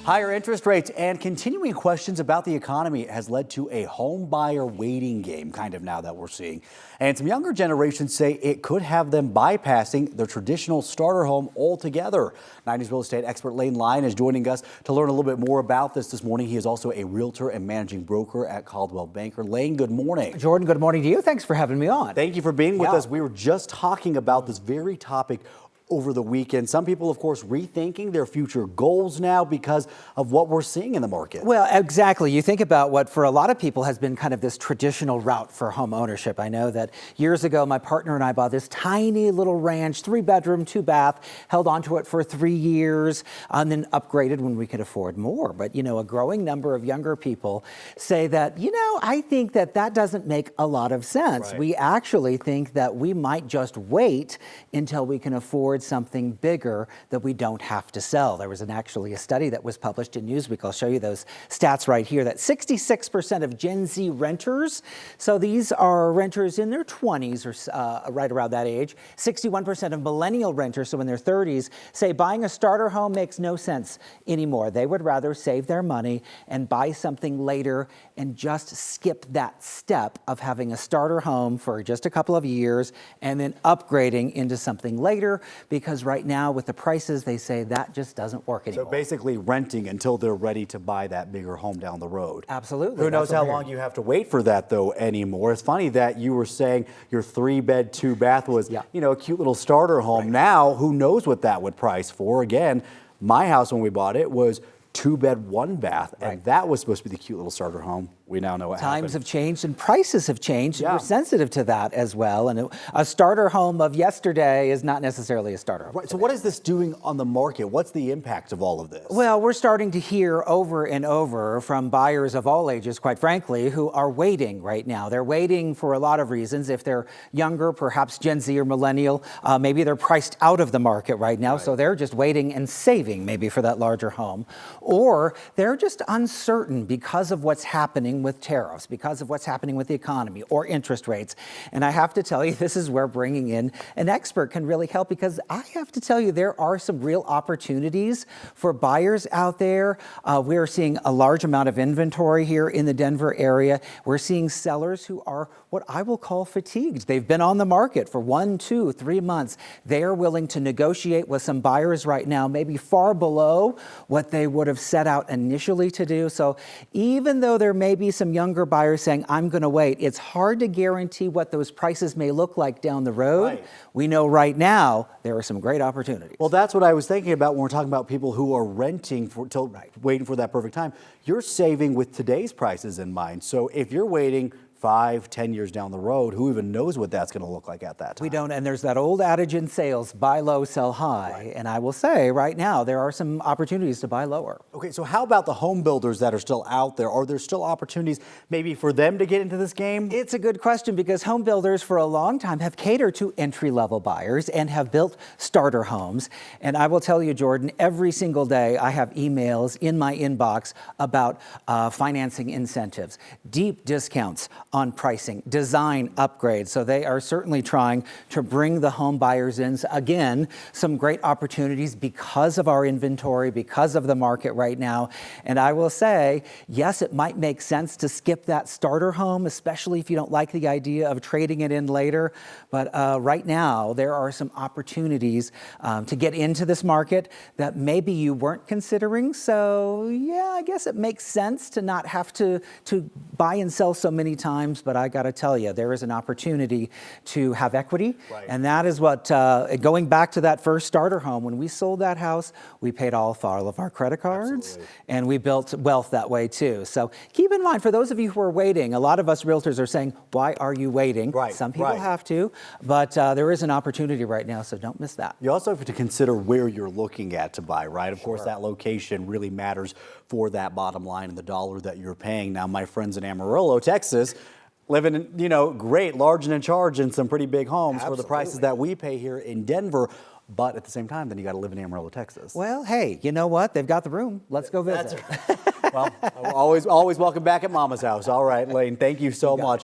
Higher interest rates and continuing questions about the economy has led to a home buyer waiting game kind of now that we're seeing. And some younger generations say it could have them bypassing their traditional starter home altogether. 90s real estate expert Lane Lyon is joining us to learn a little bit more about this morning. He is also a realtor and managing broker at Coldwell Banker. Lane, good morning. Jordan, good morning to you. Thanks for having me on. Thank you for being with us. We were just talking about this very topic over the weekend. Some people, of course, rethinking their future goals now because of what we're seeing in the market. Well, exactly. You think about what for a lot of people has been kind of this traditional route for home ownership. I know that years ago, my partner and I bought this tiny little ranch, 3-bedroom, 2-bath, held onto it for 3 years, and then upgraded when we could afford more. But, you know, a growing number of younger people say that, you know, I think that that doesn't make a lot of sense. Right. We actually think that we might just wait until we can afford something bigger that we don't have to sell. There was actually a study that was published in Newsweek. I'll show you those stats right here, that 66% of Gen Z renters, so these are renters in their 20s or right around that age, 61% of millennial renters, so in their 30s, say buying a starter home makes no sense anymore. They would rather save their money and buy something later and just skip that step of having a starter home for just a couple of years and then upgrading into something later, because right now with the prices, they say that just doesn't work anymore. So basically renting until they're ready to buy that bigger home down the road. Absolutely. Who knows how long you have to wait for that though anymore. It's funny that you were saying your 3-bed, 2-bath was, you know, a cute little starter home. Right. Now, who knows what that would price for? Again, my house when we bought it was 2-bed, 1-bath, and that was supposed to be the cute little starter home. We now know what happened. Times have changed and prices have changed. Yeah. We're sensitive to that as well. And a starter home of yesterday is not necessarily a starter home. Right. So what is this doing on the market? What's the impact of all of this? Well, we're starting to hear over and over from buyers of all ages, quite frankly, who are waiting right now. They're waiting for a lot of reasons. If they're younger, perhaps Gen Z or millennial, maybe they're priced out of the market right now. Right. So they're just waiting and saving maybe for that larger home. Or they're just uncertain because of what's happening with tariffs, because of what's happening with the economy or interest rates. And I have to tell you, this is where bringing in an expert can really help, because I have to tell you, there are some real opportunities for buyers out there. We're seeing a large amount of inventory here in the Denver area. We're seeing sellers who are what I will call fatigued. They've been on the market for 1, 2, 3 months. They are willing to negotiate with some buyers right now, maybe far below what they would have set out initially to do. So even though there may be some younger buyers saying, I'm going to wait, it's hard to guarantee what those prices may look like down the road. Right. We know right now there are some great opportunities. Well, that's what I was thinking about when we're talking about people who are renting till waiting for that perfect time. You're saving with today's prices in mind. So if you're waiting 5, 10 years down the road, who even knows what that's going to look like at that time? We don't, and there's that old adage in sales, buy low, sell high. Right. And I will say right now, there are some opportunities to buy lower. Okay, so how about the home builders that are still out there? Are there still opportunities maybe for them to get into this game? It's a good question, because home builders for a long time have catered to entry-level buyers and have built starter homes. And I will tell you, Jordan, every single day I have emails in my inbox about financing incentives, deep discounts on pricing, design upgrades. So they are certainly trying to bring the home buyers in. Again, some great opportunities because of our inventory, because of the market right now. And I will say, yes, it might make sense to skip that starter home, especially if you don't like the idea of trading it in later. But right now, there are some opportunities to get into this market that maybe you weren't considering. So yeah, I guess it makes sense to not have to buy and sell so many times. But I got to tell you, there is an opportunity to have equity. Right. And that is what, going back to that first starter home, when we sold that house, we paid all of our credit cards. Absolutely. And we built wealth that way too. So keep in mind, for those of you who are waiting, a lot of us realtors are saying, why are you waiting? Right. Some people have to, but there is an opportunity right now, so don't miss that. You also have to consider where you're looking at to buy, right? Of course, that location really matters for that bottom line and the dollar that you're paying. Now, my friends in Amarillo, Texas, living in, you know, great, large and in charge in some pretty big homes for the prices that we pay here in Denver. But at the same time, then you got to live in Amarillo, Texas. Well, hey, you know what? They've got the room. Let's go visit. Well, always welcome back at Mama's house. All right, Lane, thank you so much.